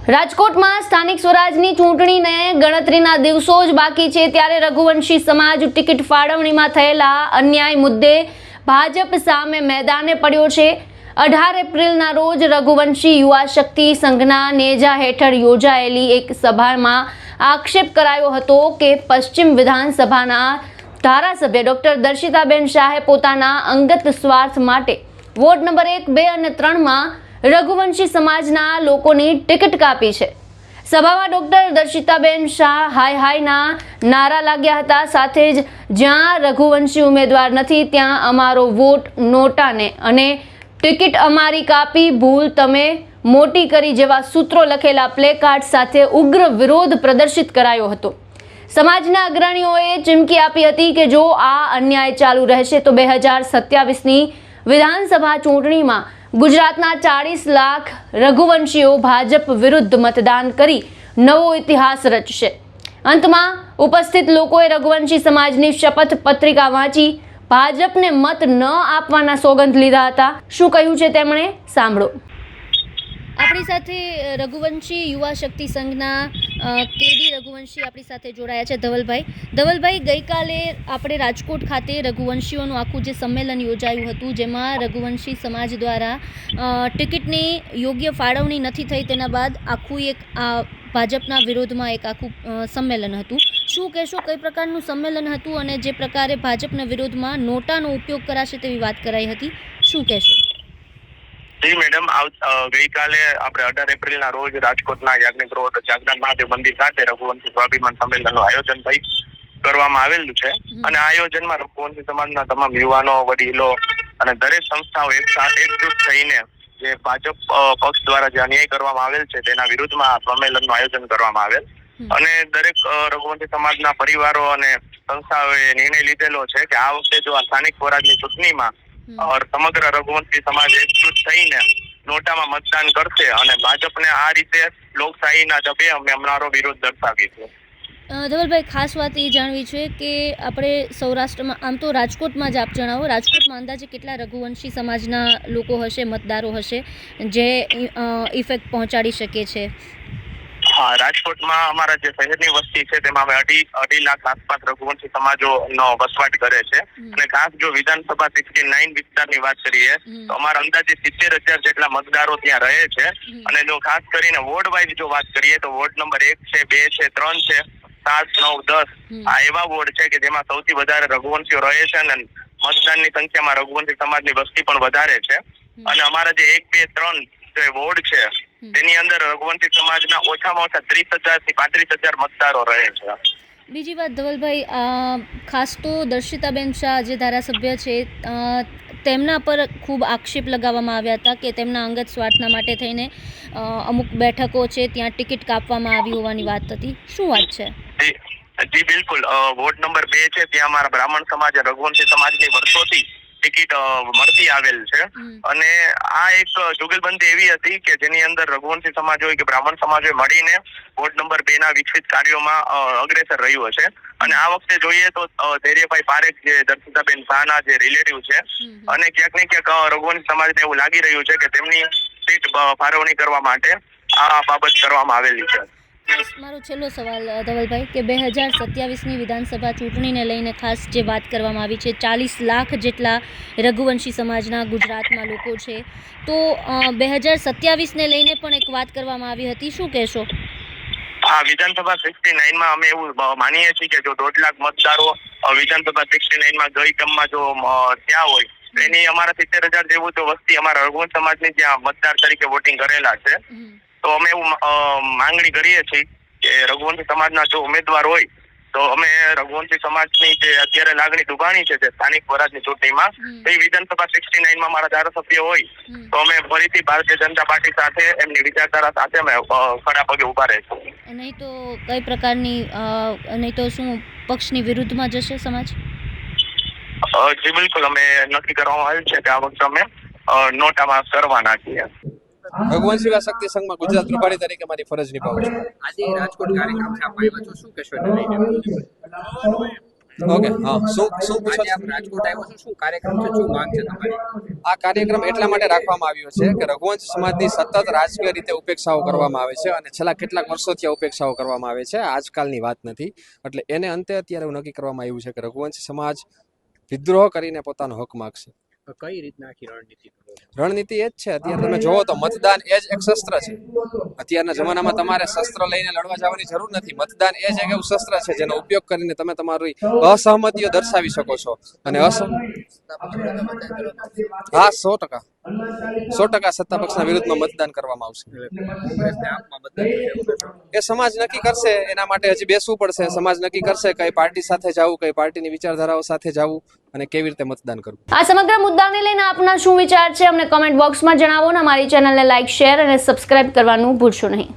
રાજકોટમાં સ્થાનિક સ્વરાજની ચૂંટણીને ગણતરીના દિવસો જ બાકી છે ત્યારે રઘુવંશી સમાજ ટિકિટ ફાળવણીમાં થયેલા અન્યાય મુદ્દે ભાજપ સામે મેદાને પડ્યો છે। 18 એપ્રિલના રોજ રઘુવંશી યુવા શક્તિ સંઘના નેજા હેઠળ યોજાયેલી એક સભામાં આક્ષેપ કરાયો હતો કે પશ્ચિમ વિધાનસભાના ધારાસભ્ય ડોક્ટર દર્શિતાબેન શાહે પોતાના અંગત સ્વાર્થ માટે વોર્ડ નંબર 1, 2 અને 3માં રઘુવંશી સમાજના લોકોની ટિકિટ કાપી છે। સભામાં ડોક્ટર દર્શિતાબેન શાહ હાય હાયના નારા લાગ્યા હતા। સાથે જ જ્યાં રઘુવંશી ઉમેદવાર નથી ત્યાં અમારો વોટ નોટાને અને ટિકિટ અમારી કાપી ભૂલ તમે મોટી કરી જેવા સૂત્રો લખેલા પ્લેકાર્ડ સાથે ઉગ્ર વિરોધ પ્રદર્શિત કરાયો હતો। સમાજના અગ્રણીઓએ ચીમકી આપી હતી કે જો આ અન્યાય ચાલુ રહેશે તો 2027ની વિધાનસભા ચૂંટણીમાં ગુજરાતના 40 લાખ રઘુવંશીઓ ભાજપ વિરુદ્ધ મતદાન કરી નવો ઇતિહાસ રચશે। અંતમાં ઉપસ્થિત લોકોએ રઘુવંશી સમાજની શપથ પત્રિકા વાંચી ભાજપને મત ન આપવાના સોગંદ લીધા હતા। શું કહ્યું છે તેમણે સાંભળો। આપણી સાથે રઘુવંશી યુવા શક્તિ સંઘના કેડી રઘુવંશી આપણી સાથે જોડાયા છે ધવલભાઈ ગઈકાલે આપણે રાજકોટ ખાતે રઘુવંશીઓનું આખું જે સંમેલન યોજાયું હતું જેમાં રઘુવંશી સમાજ દ્વારા ટિકિટની યોગ્ય ફાળવણી નથી થઈ તેના બાદ આખું એક ભાજપના વિરોધમાં એક આખું સંમેલન હતું। શું કહેશો કઈ પ્રકારનું સંમેલન હતું અને જે પ્રકારે ભાજપના વિરોધમાં નોટાનો ઉપયોગ કરાશે તેવી વાત કરાઈ હતી, શું કહેશો? જી મેડમ, ગઈકાલે આપણે 18 એપ્રિલના રોજ રાજકોટના યાજ્ઞિક રોડ જાગરણ મહાદેવ મંદિર ખાતે રઘુવંશી સ્વાભિમાન સંમેલનનું આયોજન કરવામાં આવેલું છે અને આ આયોજનમાં રઘુવંશી સમાજના તમામ યુવાનો, વડીલો અને દરેક સંસ્થાઓ એકજૂટ થઈને જે ભાજપ પક્ષ દ્વારા જે અન્યાય કરવામાં આવેલ છે તેના વિરુદ્ધમાં સંમેલનનું આયોજન કરવામાં આવેલ અને દરેક રઘુવંશી સમાજના પરિવારો અને સંસ્થાઓએ નિર્ણય લીધેલો છે કે આ વખતે જો આ સ્થાનિક સ્વરાજની ચૂંટણીમાં સમગ્ર રઘુવંશી સમાજ એકજૂટ થઈને નોટામાં મતદાન કરશે અને ભાજપને આ રીતે લોકશાહીના ઢબે અમે અમારો વિરોધ દર્શાવીશું। ધવલભાઈ, ખાસ વાત એ જાણવી છે કે આપણે સૌરાષ્ટ્રમાં, આમ તો રાજકોટમાં જ આપ જણાવો, રાજકોટમાં અંદાજે કેટલા રઘુવંશી સમાજના લોકો હશે, મતદારો હશે જે ઇફેક્ટ પહોંચાડી શકે છે? હા, રાજકોટમાં અમારા જે શહેરની વસ્તી છે તેમાં અમે 2.5 લાખ આસપાસ રઘુવંશી સમાજોનો વસવાટ કરે છે અને ખાસ જો વિધાનસભા 69 વિસ્તારની વાત કરીએ તો અમારા અંદાજે 70,000 જેટલા મતદારો ત્યાં રહે છે અને જો ખાસ કરીને વોર્ડ વાઇઝ જો વાત કરીએ તો વોર્ડ નંબર 1 છે, 2 છે, 3 છે, 7, 9, 10 આ એવા વોર્ડ છે કે જેમાં સૌથી વધારે રઘુવંશીઓ રહે છે અને મતદાનની સંખ્યામાં રઘુવંશી સમાજની વસ્તી પણ વધારે છે અને અમારા જે 1, 2, 3 જે વોર્ડ છે તેની અંદર રઘુવંશી સમાજના ઓછામાં ઓછા 30,000 થી 35,000 મતદારો રહે છે। બીજી વાત ધવલભાઈ, ખાસ તો દર્શિતાબેન શાહ જે ધારાસભ્ય છે તેમના પર ખૂબ આક્ષેપ લગાવવામાં આવ્યા હતા કે તેમના અંગત સ્વાર્થના માટે થઈને અમુક બેઠકો છે ત્યાં ટિકિટ કાપવામાં આવી હોવાની વાત હતી, શું વાત છે? જી બિલકુલ, વોર્ડ નંબર 2 છે ત્યાં અમારા બ્રાહ્મણ સમાજ રઘુવંશી સમાજની વર્ષોથી ટિકિટ મળતી આવેલ છે અને આ એક જુગલબંધી એવી હતી કે જેની અંદર રઘુવંશી સમાજ હોય કે બ્રાહ્મણ સમાજ હોય મળીને વોર્ડ નંબર 2 ના વિકસિત કાર્યોમાં અગ્રેસર રહ્યું હશે અને આ વખતે જોઈએ તો ધૈર્યભાઈ પારેખ જે દર્શિતાબેન શાહના જે રિલેટિવ છે અને ક્યાંક ને ક્યાંક રઘુવંશી સમાજને એવું લાગી રહ્યું છે કે તેમની સીટ ફાળવણી કરવા માટે આ બાબત કરવામાં આવેલી છે। મારો છેલ્લો સવાલ ધવલભાઈ કે 2027ની વિધાનસભા ચૂંટણીને લઈને ખાસ જે વાત કરવામાં આવી છે, 40 લાખ જેટલા રઘુવંશી સમાજના ગુજરાતમાં લોકો છે તો 2027ને લઈને પણ એક વાત કરવામાં આવી હતી, શું કહેશો? હા, વિધાનસભા 69માં અમે એવું માનીએ છીએ કે જો 1.5 લાખ મતદારો વિધાનસભા 69માં ગઈ ટર્મમાં જો ત્યાં હોય એની અમારા 70,000 જેવું તો વસ્તી અમારા રઘુવંશી સમાજની ત્યાં મતદાર તરીકે વોટિંગ કરેલા છે તો અમે એવું માંગણી કરીએ છીએ કે રઘુવંશી સમાજના જો ઉમેદવાર હોય તો અમે રઘુવંશી સમાજની જે અત્યારે લાગણી દુભાણી છે જે સ્થાનિક સ્વરાજની ચૂંટણીમાં એ વિધાનસભા 69માં મારા ધારાસભ્ય હોય તો અમે ફરીથી ભારતીય જનતા પાર્ટી સાથે એમની વિચારધારા સાથે અમે ખડા પગે ઉભા રહીશું। નહીં તો કઈ પ્રકારની, નહીં તો શું પક્ષની વિરુદ્ધમાં જશે સમાજ? જી બિલકુલ, અમે નક્કી કરવામાં આવ્યું છે કે આ વખતે અમે નોટામાં કરવાના છીએ। રઘુવંશી યુવા શક્તિ સંઘમાં ગુજરાત પ્રભારી તરીકે મારી ફરજ નિભાવું છું। આજે રાજકોટ કાર્યક્રમ છે, આપ આવ્યા છો, શું કહેશો એને લઈને? ઓકે હા શું પૂછો આજે આપ રાજકોટ આવ્યો છો, શું કાર્યક્રમ છે, શું માંગ છે તમારી? આ કાર્યક્રમ એટલા માટે રાખવામાં આવ્યો છે કે રઘુવંશ સમાજની સતત રાજકીય રીતે ઉપેક્ષાઓ કરવામાં આવે છે અને છેલ્લા કેટલાક વર્ષોથી આ ઉપેક્ષાઓ કરવામાં આવે છે, આજકાલની વાત નથી. એટલે એને અંતે અત્યારે એવું નક્કી કરવામાં આવ્યું છે કે રઘુવંશ સમાજ વિદ્રોહ કરીને પોતાનો હક માગશે. કઈ રીતના આખી રણનીતિ કરો છો? રણનીતિ એ જ છે. અત્યારે તમે જોવો તો મતદાન એ જ એક શસ્ત્ર છે. અત્યારના જમાનામાં તમારે શસ્ત્ર લઈને લડવા જવાની જરૂર નથી. મતદાન એ જ એક એવું શસ્ત્ર છે જેનો ઉપયોગ કરીને તમે તમારી અસહમતિઓ દર્શાવી શકો છો. અને હા 100% સત્તા પક્ષના વિરુદ્ધમાં મતદાન કરવામાં આવશે. કોંગ્રેસને આપમાં મતદાન કરશે એવું કહેશો? એ સમાજ નક્કી કરશે. એના માટે હજી બેસવું પડશે. સમાજ નક્કી કરશે કઈ પાર્ટી સાથે જવું, કઈ પાર્ટીની વિચારધારાઓ સાથે જવું અને કેવી રીતે મતદાન કરવું. આ સમગ્ર મુદ્દાને લઈને આપના શું વિચાર છે અમને કમેન્ટ બોક્સમાં જણાવો અને અમારી ચેનલને લાઇક, શેર અને સબસ્ક્રાઇબ કરવાનું ભૂલશો નહીં.